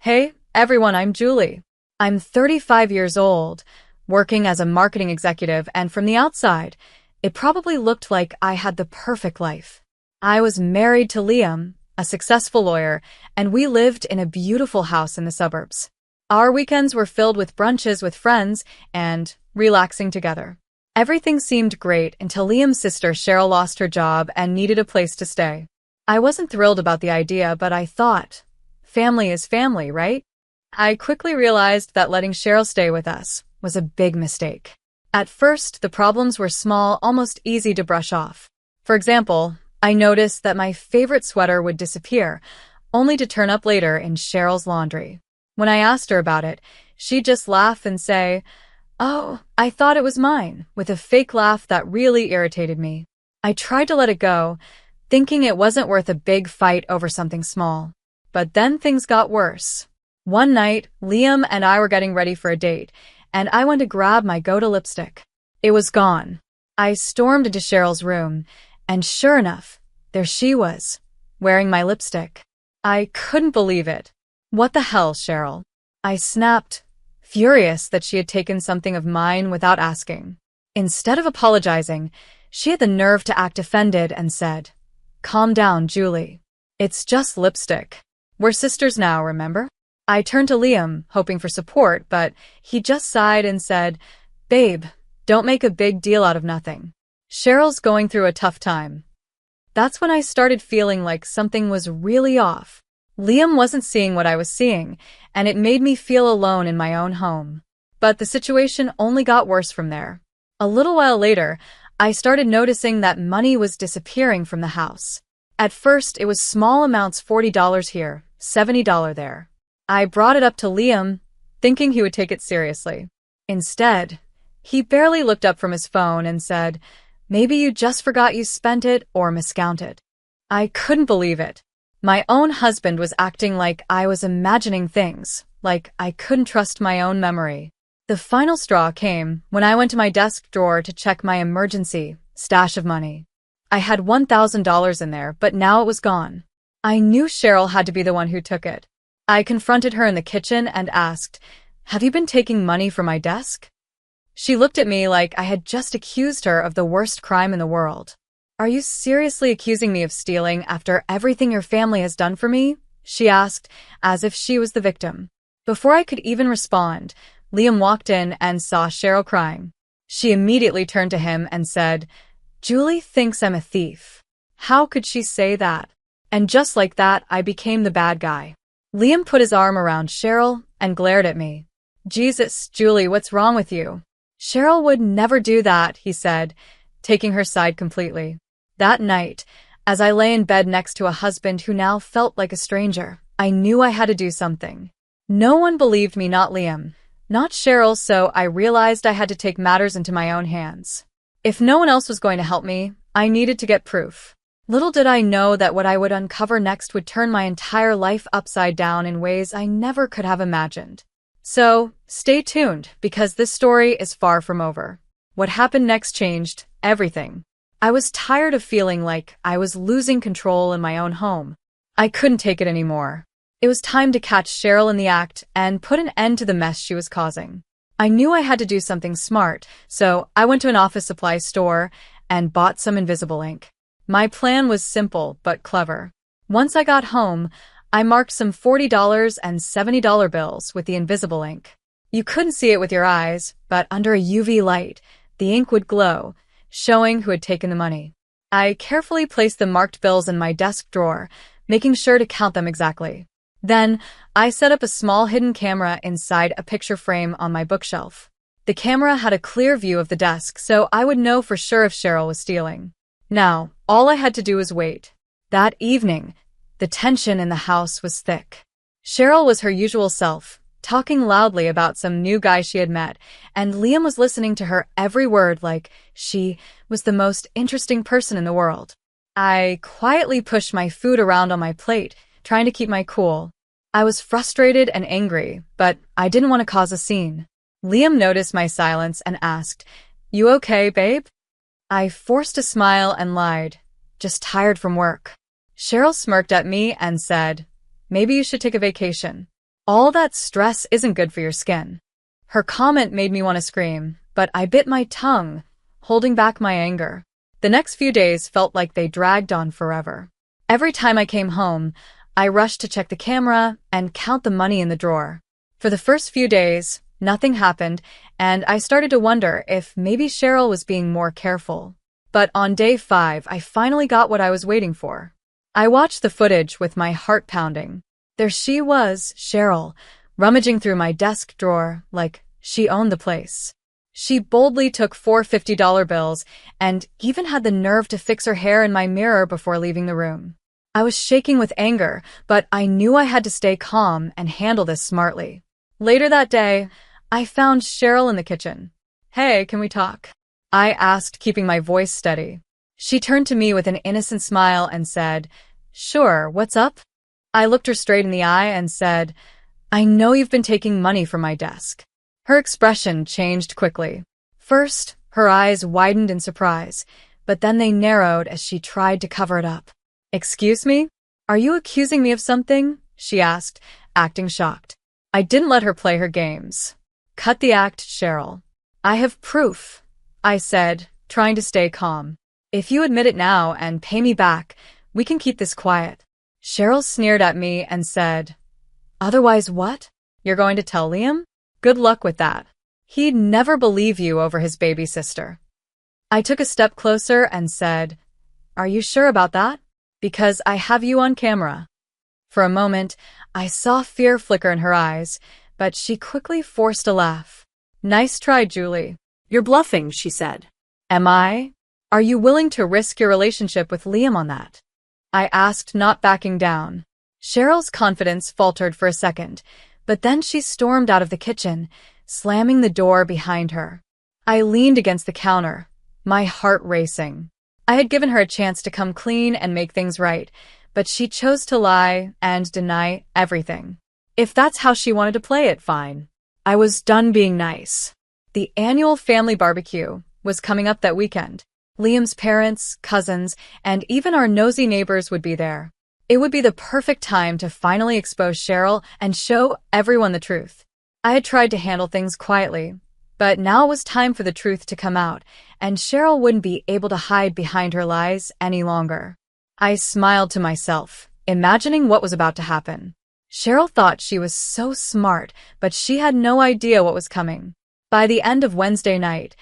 Hey, everyone, I'm Julie. I'm 35 years old, working as a marketing executive, and from the outside, it probably looked like I had the perfect life. I was married to Liam, a successful lawyer, and we lived in a beautiful house in the suburbs. Our weekends were filled with brunches with friends and relaxing together. Everything seemed great until Liam's sister Cheryl lost her job and needed a place to stay. I wasn't thrilled about the idea, but I thought, family is family, right? I quickly realized that letting Cheryl stay with us was a big mistake. At first, the problems were small, almost easy to brush off. For example, I noticed that my favorite sweater would disappear, only to turn up later in Cheryl's laundry. When I asked her about it, she'd just laugh and say, "Oh, I thought it was mine," with a fake laugh that really irritated me. I tried to let it go, thinking it wasn't worth a big fight over something small. But then things got worse. One night, Liam and I were getting ready for a date, and I went to grab my go-to lipstick. It was gone. I stormed into Cheryl's room, and sure enough, there she was, wearing my lipstick. I couldn't believe it. "What the hell, Cheryl?" I snapped, furious that she had taken something of mine without asking. Instead of apologizing, she had the nerve to act offended and said, "Calm down, Julie. It's just lipstick. We're sisters now, remember?" I turned to Liam, hoping for support, but he just sighed and said, "Babe, don't make a big deal out of nothing. Cheryl's going through a tough time." That's when I started feeling like something was really off. Liam wasn't seeing what I was seeing, and it made me feel alone in my own home. But the situation only got worse from there. A little while later, I started noticing that money was disappearing from the house. At first, it was small amounts, $40 here, $70 there. I brought it up to Liam, thinking he would take it seriously. Instead, he barely looked up from his phone and said, "Maybe you just forgot you spent it or miscounted." I couldn't believe it. My own husband was acting like I was imagining things, like I couldn't trust my own memory. The final straw came when I went to my desk drawer to check my emergency stash of money. I had $1,000 in there, but now it was gone. I knew Cheryl had to be the one who took it. I confronted her in the kitchen and asked, "Have you been taking money from my desk?" She looked at me like I had just accused her of the worst crime in the world. "Are you seriously accusing me of stealing after everything your family has done for me?" she asked, as if she was the victim. Before I could even respond, Liam walked in and saw Cheryl crying. She immediately turned to him and said, "Julie thinks I'm a thief. How could she say that?" And just like that, I became the bad guy. Liam put his arm around Cheryl and glared at me. "Jesus, Julie, what's wrong with you?" "Cheryl would never do that," he said, taking her side completely. That night, as I lay in bed next to a husband who now felt like a stranger, I knew I had to do something. No one believed me, not Liam, not Cheryl, so I realized I had to take matters into my own hands. If no one else was going to help me, I needed to get proof. Little did I know that what I would uncover next would turn my entire life upside down in ways I never could have imagined. So, stay tuned, because this story is far from over. What happened next changed everything. I was tired of feeling like I was losing control in my own home. I couldn't take it anymore. It was time to catch Cheryl in the act and put an end to the mess she was causing. I knew I had to do something smart, so I went to an office supply store and bought some invisible ink. My plan was simple but clever. Once I got home, I marked some $40 and $70 bills with the invisible ink. You couldn't see it with your eyes, but under a UV light, the ink would glow, showing who had taken the money. I carefully placed the marked bills in my desk drawer, making sure to count them exactly. Then, I set up a small hidden camera inside a picture frame on my bookshelf. The camera had a clear view of the desk, so I would know for sure if Cheryl was stealing. Now, all I had to do was wait. That evening, the tension in the house was thick. Cheryl was her usual self, talking loudly about some new guy she had met, and Liam was listening to her every word like she was the most interesting person in the world. I quietly pushed my food around on my plate, trying to keep my cool. I was frustrated and angry, but I didn't want to cause a scene. Liam noticed my silence and asked, "You okay, babe?" I forced a smile and lied, "Just tired from work." Cheryl smirked at me and said, "Maybe you should take a vacation." All that stress isn't good for your skin. Her comment made me want to scream, but I bit my tongue, holding back my anger. The next few days felt like they dragged on forever. Every time I came home, I rushed to check the camera and count the money in the drawer. For the first few days, nothing happened, and I started to wonder if maybe Cheryl was being more careful. But on day 5, I finally got what I was waiting for. I watched the footage with my heart pounding. There she was, Cheryl, rummaging through my desk drawer like she owned the place. She boldly took 4 $50 bills and even had the nerve to fix her hair in my mirror before leaving the room. I was shaking with anger, but I knew I had to stay calm and handle this smartly. Later that day, I found Cheryl in the kitchen. "Hey, can we talk?" I asked, keeping my voice steady. She turned to me with an innocent smile and said, "Sure, what's up?" I looked her straight in the eye and said, "I know you've been taking money from my desk." Her expression changed quickly. First, her eyes widened in surprise, but then they narrowed as she tried to cover it up. "Excuse me? Are you accusing me of something?" she asked, acting shocked. I didn't let her play her games. "Cut the act, Cheryl. I have proof," I said, trying to stay calm. "If you admit it now and pay me back, we can keep this quiet." Cheryl sneered at me and said, "Otherwise what? You're going to tell Liam? Good luck with that. He'd never believe you over his baby sister." I took a step closer and said, "Are you sure about that? Because I have you on camera." For a moment, I saw fear flicker in her eyes, but she quickly forced a laugh. "Nice try, Julie." "You're bluffing," she said. "Am I? Are you willing to risk your relationship with Liam on that?" I asked, not backing down. Cheryl's confidence faltered for a second, but then she stormed out of the kitchen, slamming the door behind her. I leaned against the counter, my heart racing. I had given her a chance to come clean and make things right, but she chose to lie and deny everything. If that's how she wanted to play it, fine. I was done being nice. The annual family barbecue was coming up that weekend. Liam's parents, cousins, and even our nosy neighbors would be there. It would be the perfect time to finally expose Cheryl and show everyone the truth. I had tried to handle things quietly, but now it was time for the truth to come out, and Cheryl wouldn't be able to hide behind her lies any longer. I smiled to myself, imagining what was about to happen. Cheryl thought she was so smart, but she had no idea what was coming. By the end of Wednesday night,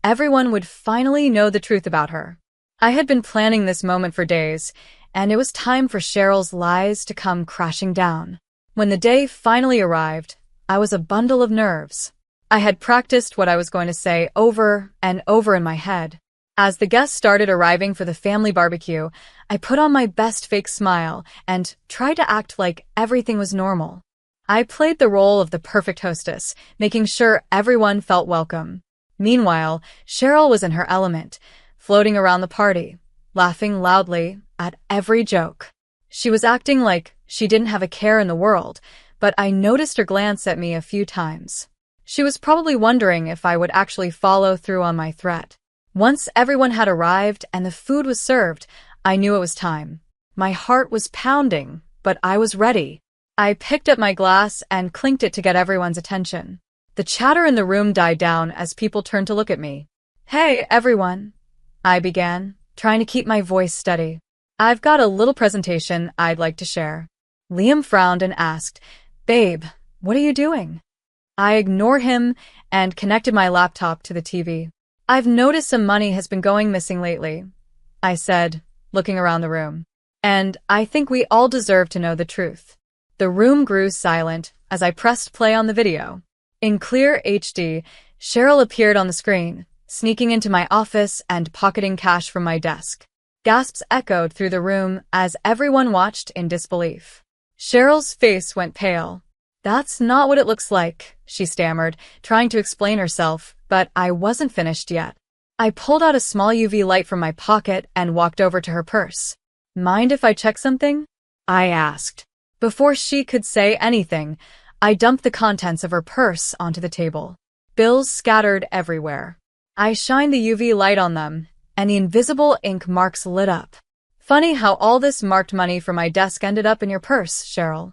everyone would finally know the truth about her. I had been planning this moment for days, and it was time for Cheryl's lies to come crashing down. When the day finally arrived, I was a bundle of nerves. I had practiced what I was going to say over and over in my head. As the guests started arriving for the family barbecue, I put on my best fake smile and tried to act like everything was normal. I played the role of the perfect hostess, making sure everyone felt welcome. Meanwhile, Cheryl was in her element, floating around the party, laughing loudly at every joke. She was acting like she didn't have a care in the world, but I noticed her glance at me a few times. She was probably wondering if I would actually follow through on my threat. Once everyone had arrived and the food was served, I knew it was time. My heart was pounding, but I was ready. I picked up my glass and clinked it to get everyone's attention. The chatter in the room died down as people turned to look at me. "Hey, everyone," I began, trying to keep my voice steady. "I've got a little presentation I'd like to share." Liam frowned and asked, "Babe, what are you doing?" I ignored him and connected my laptop to the TV. "I've noticed some money has been going missing lately," I said, looking around the room. "And I think we all deserve to know the truth." The room grew silent as I pressed play on the video. In clear HD, Cheryl appeared on the screen, sneaking into my office and pocketing cash from my desk. Gasps echoed through the room as everyone watched in disbelief. Cheryl's face went pale. "That's not what it looks like," she stammered, trying to explain herself, but I wasn't finished yet. I pulled out a small UV light from my pocket and walked over to her purse. "Mind if I check something?" I asked. Before she could say anything, I dumped the contents of her purse onto the table. Bills scattered everywhere. I shined the UV light on them, and the invisible ink marks lit up. "Funny how all this marked money from my desk ended up in your purse, Cheryl,"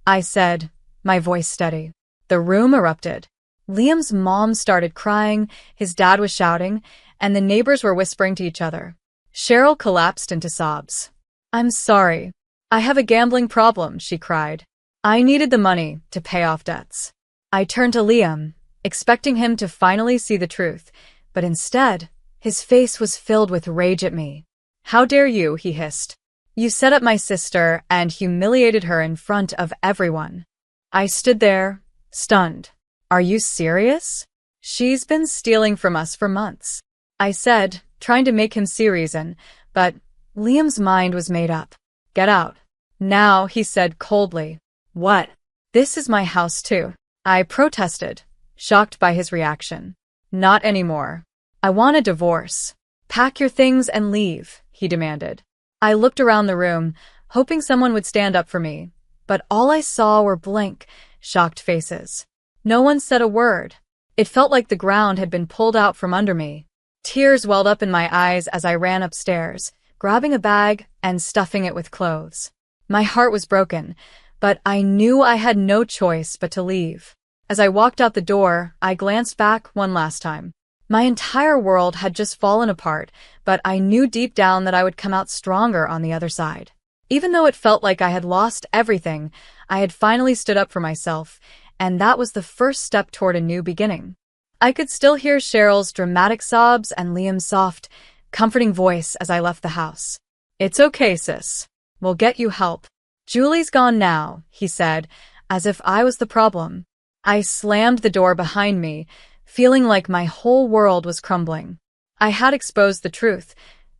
I said, my voice steady. The room erupted. Liam's mom started crying, his dad was shouting, and the neighbors were whispering to each other. Cheryl collapsed into sobs. "I'm sorry. I have a gambling problem," she cried. "I needed the money to pay off debts." I turned to Liam, expecting him to finally see the truth, but instead, his face was filled with rage at me. "How dare you," he hissed. "You set up my sister and humiliated her in front of everyone." I stood there, stunned. "Are you serious? She's been stealing from us for months," I said, trying to make him see reason, but Liam's mind was made up. "Get out." "Now," he said coldly. "What? This is my house too," I protested, shocked by his reaction. "Not anymore. I want a divorce." "Pack your things and leave," he demanded. I looked around the room, hoping someone would stand up for me, but all I saw were blank, shocked faces. No one said a word. It felt like the ground had been pulled out from under me. Tears welled up in my eyes as I ran upstairs, grabbing a bag and stuffing it with clothes. My heart was broken, but I knew I had no choice but to leave. As I walked out the door, I glanced back one last time. My entire world had just fallen apart, but I knew deep down that I would come out stronger on the other side. Even though it felt like I had lost everything, I had finally stood up for myself, and that was the first step toward a new beginning. I could still hear Cheryl's dramatic sobs and Liam's soft, comforting voice as I left the house. "It's okay, sis. We'll get you help. Julie's gone now," he said, as if I was the problem. I slammed the door behind me, feeling like my whole world was crumbling. I had exposed the truth,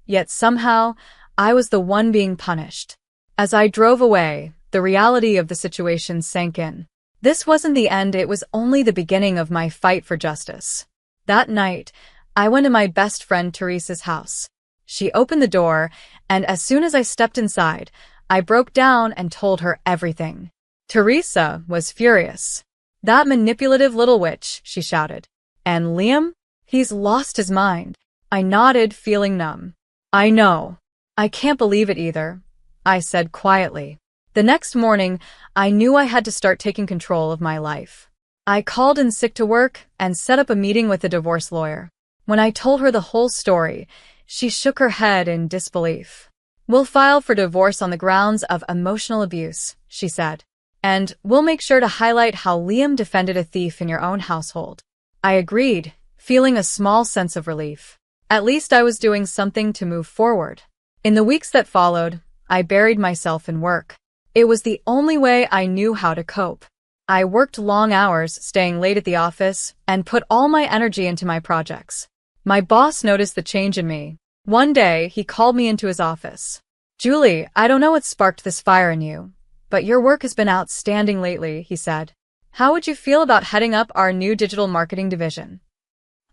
yet somehow I was the one being punished. As I drove away, the reality of the situation sank in. This wasn't the end, it was only the beginning of my fight for justice. That night, I went to my best friend Teresa's house. She opened the door, and as soon as I stepped inside, I broke down and told her everything. Teresa was furious. "That manipulative little witch," she shouted. "And Liam? He's lost his mind." I nodded, feeling numb. "I know. I can't believe it either," I said quietly. The next morning, I knew I had to start taking control of my life. I called in sick to work and set up a meeting with a divorce lawyer. When I told her the whole story, she shook her head in disbelief. "We'll file for divorce on the grounds of emotional abuse," she said. "And we'll make sure to highlight how Liam defended a thief in your own household." I agreed, feeling a small sense of relief. At least I was doing something to move forward. In the weeks that followed, I buried myself in work. It was the only way I knew how to cope. I worked long hours, staying late at the office, and put all my energy into my projects. My boss noticed the change in me. One day, he called me into his office. "Julie, I don't know what sparked this fire in you, but your work has been outstanding lately," he said. "How would you feel about heading up our new digital marketing division?"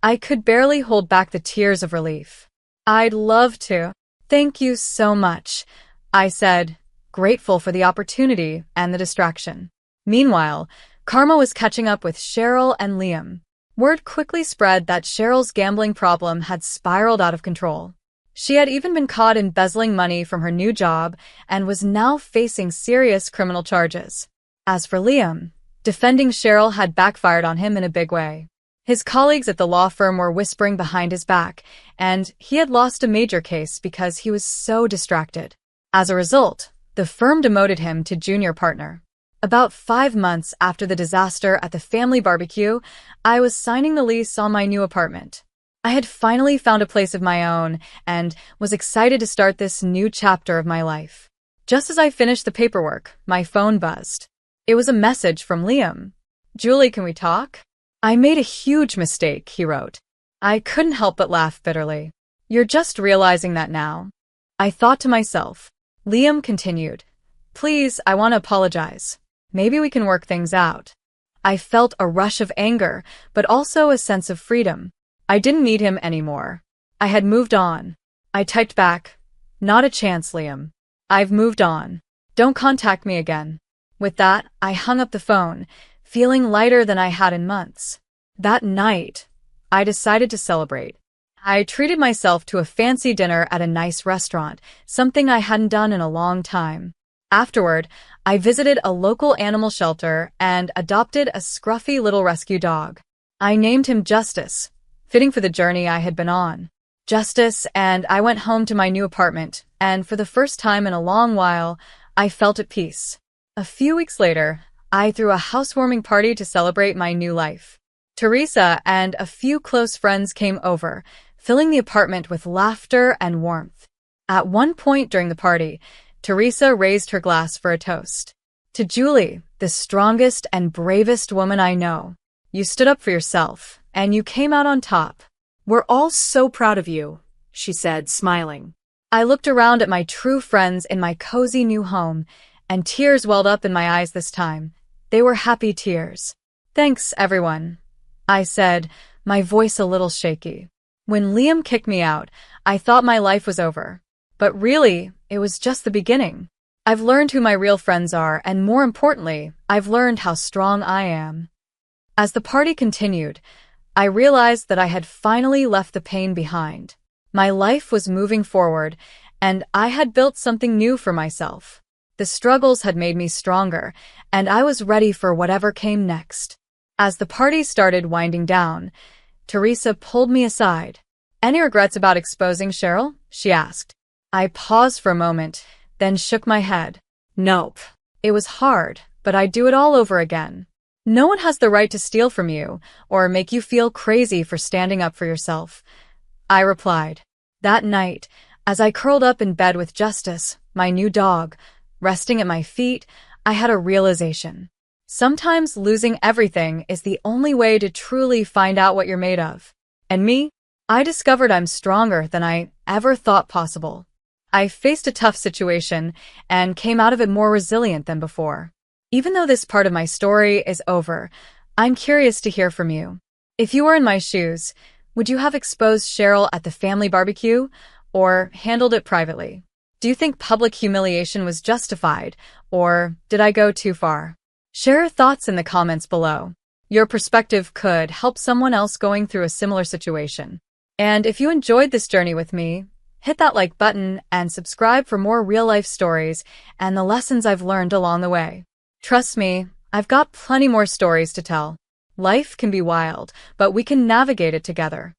I could barely hold back the tears of relief. "I'd love to. Thank you so much," I said, grateful for the opportunity and the distraction. Meanwhile, karma was catching up with Cheryl and Liam. Word quickly spread that Cheryl's gambling problem had spiraled out of control. She had even been caught embezzling money from her new job and was now facing serious criminal charges. As for Liam, defending Cheryl had backfired on him in a big way. His colleagues at the law firm were whispering behind his back, and he had lost a major case because he was so distracted. As a result, the firm demoted him to junior partner. About 5 months after the disaster at the family barbecue, I was signing the lease on my new apartment. I had finally found a place of my own and was excited to start this new chapter of my life. Just as I finished the paperwork, my phone buzzed. It was a message from Liam. "Julie, can we talk?" "I made a huge mistake," he wrote. I couldn't help but laugh bitterly. "You're just realizing that now?" I thought to myself. Liam continued. "Please, I want to apologize. Maybe we can work things out." I felt a rush of anger, but also a sense of freedom. I didn't need him anymore. I had moved on. I typed back, "Not a chance, Liam. I've moved on. Don't contact me again." With that, I hung up the phone, feeling lighter than I had in months. That night, I decided to celebrate. I treated myself to a fancy dinner at a nice restaurant, something I hadn't done in a long time. Afterward, I visited a local animal shelter and adopted a scruffy little rescue dog. I named him Justice, fitting for the journey I had been on. Justice, and I went home to my new apartment, and for the first time in a long while, I felt at peace. A few weeks later, I threw a housewarming party to celebrate my new life. Teresa and a few close friends came over, filling the apartment with laughter and warmth. At one point during the party, Teresa raised her glass for a toast. To Julie, the strongest and bravest woman I know. You stood up for yourself, and you came out on top. We're all so proud of you, she said, smiling. I looked around at my true friends in my cozy new home, and tears welled up in my eyes this time. They were happy tears. Thanks, everyone, I said, my voice a little shaky. When Liam kicked me out, I thought my life was over. But really, it was just the beginning. I've learned who my real friends are, and more importantly, I've learned how strong I am. As the party continued, I realized that I had finally left the pain behind. My life was moving forward, and I had built something new for myself. The struggles had made me stronger, and I was ready for whatever came next. As the party started winding down, Teresa pulled me aside. Any regrets about exposing Cheryl? She asked. I paused for a moment, then shook my head. Nope. It was hard, but I'd do it all over again. No one has the right to steal from you or make you feel crazy for standing up for yourself, I replied. That night, as I curled up in bed with Justice, my new dog, resting at my feet, I had a realization. Sometimes losing everything is the only way to truly find out what you're made of. And me? I discovered I'm stronger than I ever thought possible. I faced a tough situation and came out of it more resilient than before. Even though this part of my story is over, I'm curious to hear from you. If you were in my shoes, would you have exposed Cheryl at the family barbecue or handled it privately? Do you think public humiliation was justified, or did I go too far? Share your thoughts in the comments below. Your perspective could help someone else going through a similar situation. And if you enjoyed this journey with me, hit that like button and subscribe for more real-life stories and the lessons I've learned along the way. Trust me, I've got plenty more stories to tell. Life can be wild, but we can navigate it together.